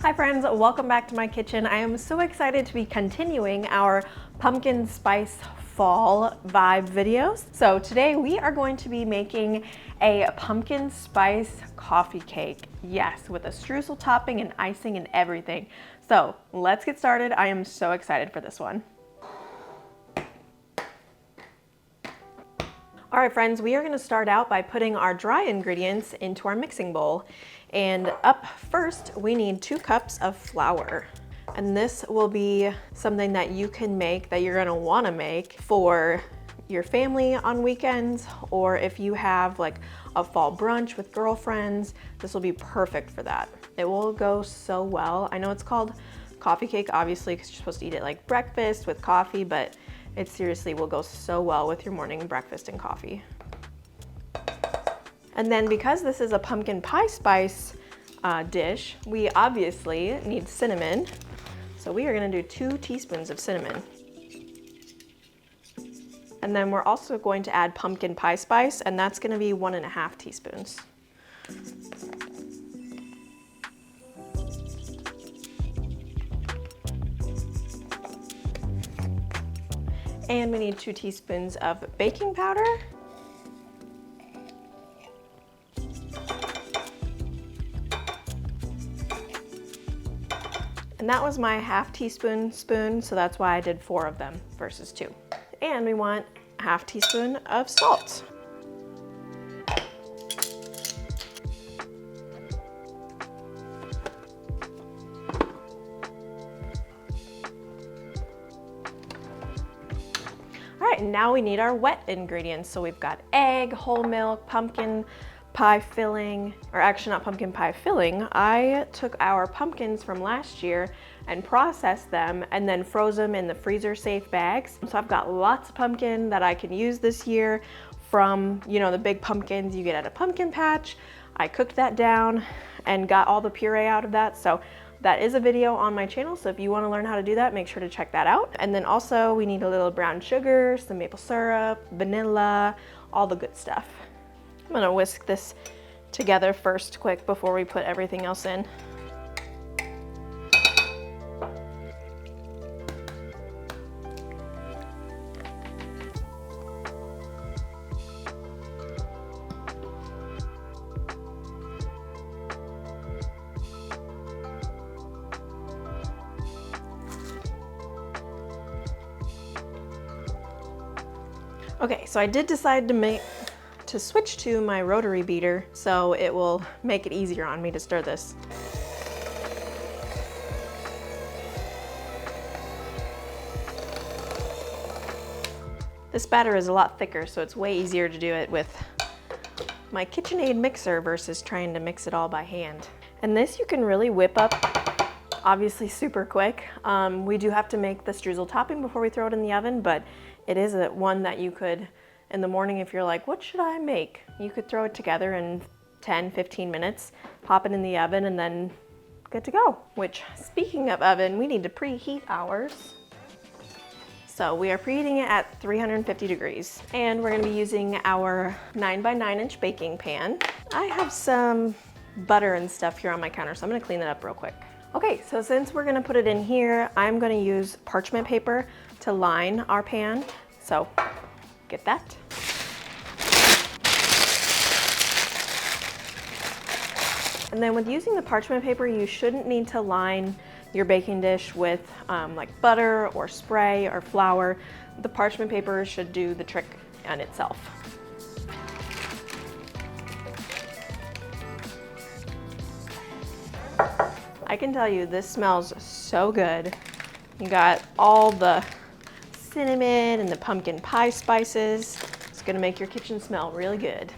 Hi friends, welcome back to my kitchen. I am so excited to be continuing our pumpkin spice fall vibe videos. So today we are going to be making a pumpkin spice coffee cake. Yes, with a streusel topping and icing and everything. So let's get started. I am so excited for this one. All right, friends, we are going to start out by putting our dry ingredients into our mixing bowl. And up first, we need 2 cups of flour. And this will be something that you can make, that you're going to want to make for your family on weekends, or if you have like a fall brunch with girlfriends, this will be perfect for that. It will go so well. I know it's called coffee cake, obviously, because you're supposed to eat it like breakfast with coffee, but it seriously will go so well with your morning breakfast and coffee. And then because this is a pumpkin pie spice dish, we obviously need cinnamon. So we are gonna do 2 teaspoons of cinnamon. And then we're also going to add pumpkin pie spice, and that's gonna be 1.5 teaspoons. And we need 2 teaspoons of baking powder. And that was my 1/2 teaspoon spoon, so that's why I did 4 of them versus 2. And we want 1/2 teaspoon of salt. All right, now we need our wet ingredients. So we've got egg, whole milk, pumpkin pie filling, or actually not pumpkin pie filling. I took our pumpkins from last year and processed them and then froze them in the freezer safe bags. So I've got lots of pumpkin that I can use this year from, you know, the big pumpkins you get at a pumpkin patch. I cooked that down and got all the puree out of that. So that is a video on my channel, so if you want to learn how to do that, make sure to check that out. And then also we need a little brown sugar, some maple syrup, vanilla, all the good stuff. I'm gonna whisk this together first quick before we put everything else in. Okay, so I did decide to switch to my rotary beater, so it will make it easier on me to stir this. This batter is a lot thicker, so it's way easier to do it with my KitchenAid mixer versus trying to mix it all by hand. And this you can really whip up, obviously super quick. We do have to make the streusel topping before we throw it in the oven, but it is one that you could, in the morning, if you're like, what should I make? You could throw it together in 10-15 minutes, pop it in the oven, and then good to go. Which, speaking of oven, we need to preheat ours. So we are preheating it at 350 degrees. And we're gonna be using our 9x9 inch baking pan. I have some butter and stuff here on my counter, so I'm gonna clean that up real quick. Okay, so since we're gonna put it in here, I'm gonna use parchment paper to line our pan. So get that. And then with using the parchment paper, you shouldn't need to line your baking dish with like butter or spray or flour. The parchment paper should do the trick on itself. I can tell you this smells so good. You got all the cinnamon and the pumpkin pie spices. It's gonna make your kitchen smell really good.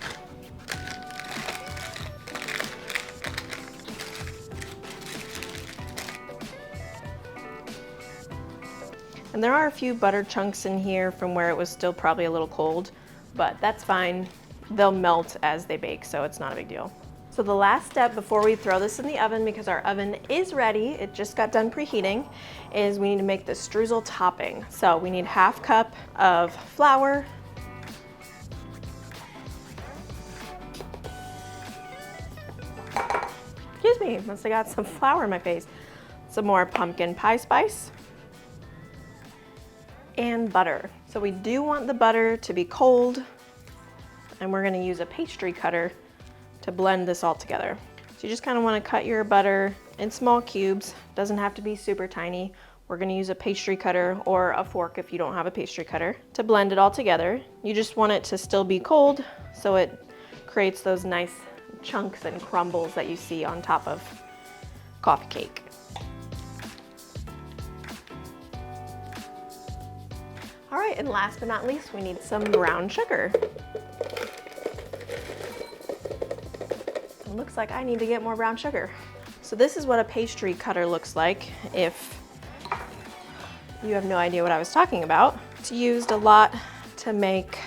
And there are a few butter chunks in here from where it was still probably a little cold, but that's fine. They'll melt as they bake, so it's not a big deal. So the last step before we throw this in the oven, because our oven is ready, it just got done preheating, is we need to make the streusel topping. So we need 1/2 cup of flour, excuse me, funny. Must have got some flour in my face. Some more pumpkin pie spice. And butter. So we do want the butter to be cold, and we're gonna use a pastry cutter to blend this all together. So you just kind of want to cut your butter in small cubes. Doesn't have to be super tiny. We're gonna use a pastry cutter or a fork if you don't have a pastry cutter to blend it all together. You just want it to still be cold so it creates those nice chunks and crumbles that you see on top of coffee cake. All right, and last but not least, we need some brown sugar. It looks like I need to get more brown sugar. So this is what a pastry cutter looks like if you have no idea what I was talking about. It's used a lot to make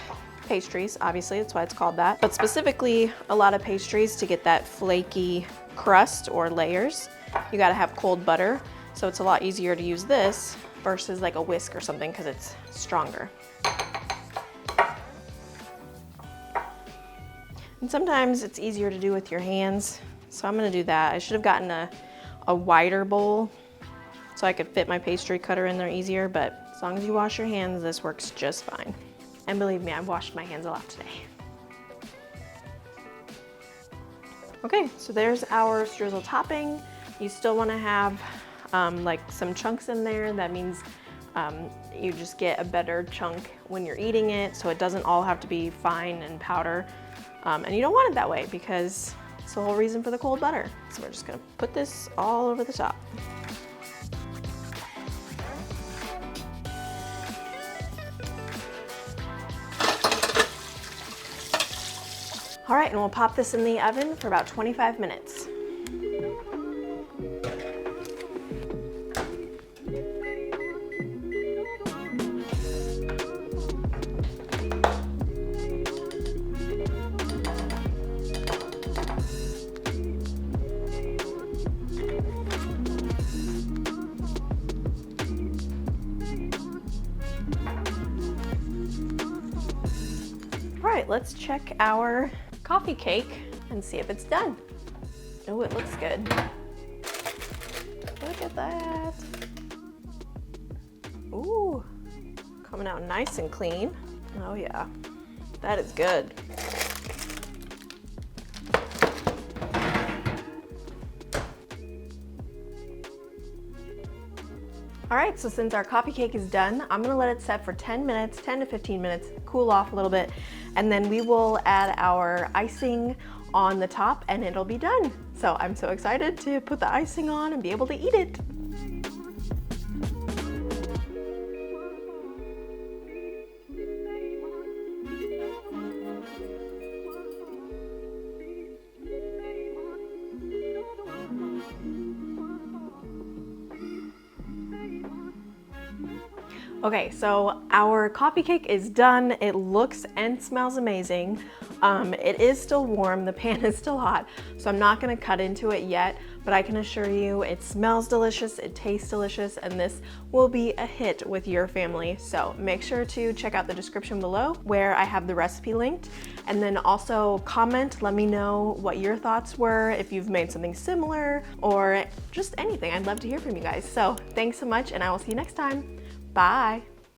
pastries, obviously, that's why it's called that. But specifically, a lot of pastries, to get that flaky crust or layers, you gotta have cold butter. So it's a lot easier to use this versus like a whisk or something because it's stronger. And sometimes it's easier to do with your hands, so I'm gonna do that. I should have gotten a wider bowl so I could fit my pastry cutter in there easier, but as long as you wash your hands, this works just fine. And believe me, I've washed my hands a lot today. Okay, so there's our streusel topping. You still wanna have like some chunks in there. That means you just get a better chunk when you're eating it, so it doesn't all have to be fine and powder. And you don't want it that way because it's the whole reason for the cold butter. So we're just gonna put this all over the top. All right, and we'll pop this in the oven for about 25 minutes. All right, let's check our coffee cake and see if it's done. Oh, it looks good. Look at that. Ooh, coming out nice and clean. Oh yeah, that is good. All right, so since our coffee cake is done, I'm gonna let it set for 10 minutes, 10 to 15 minutes, cool off a little bit, and then we will add our icing on the top and it'll be done. So I'm so excited to put the icing on and be able to eat it. Okay, so our coffee cake is done. It looks and smells amazing. It is still warm, the pan is still hot, so I'm not gonna cut into it yet, but I can assure you it smells delicious, it tastes delicious, and this will be a hit with your family. So make sure to check out the description below where I have the recipe linked, and then also comment, let me know what your thoughts were, if you've made something similar, or just anything. I'd love to hear from you guys. So thanks so much, and I will see you next time. Bye.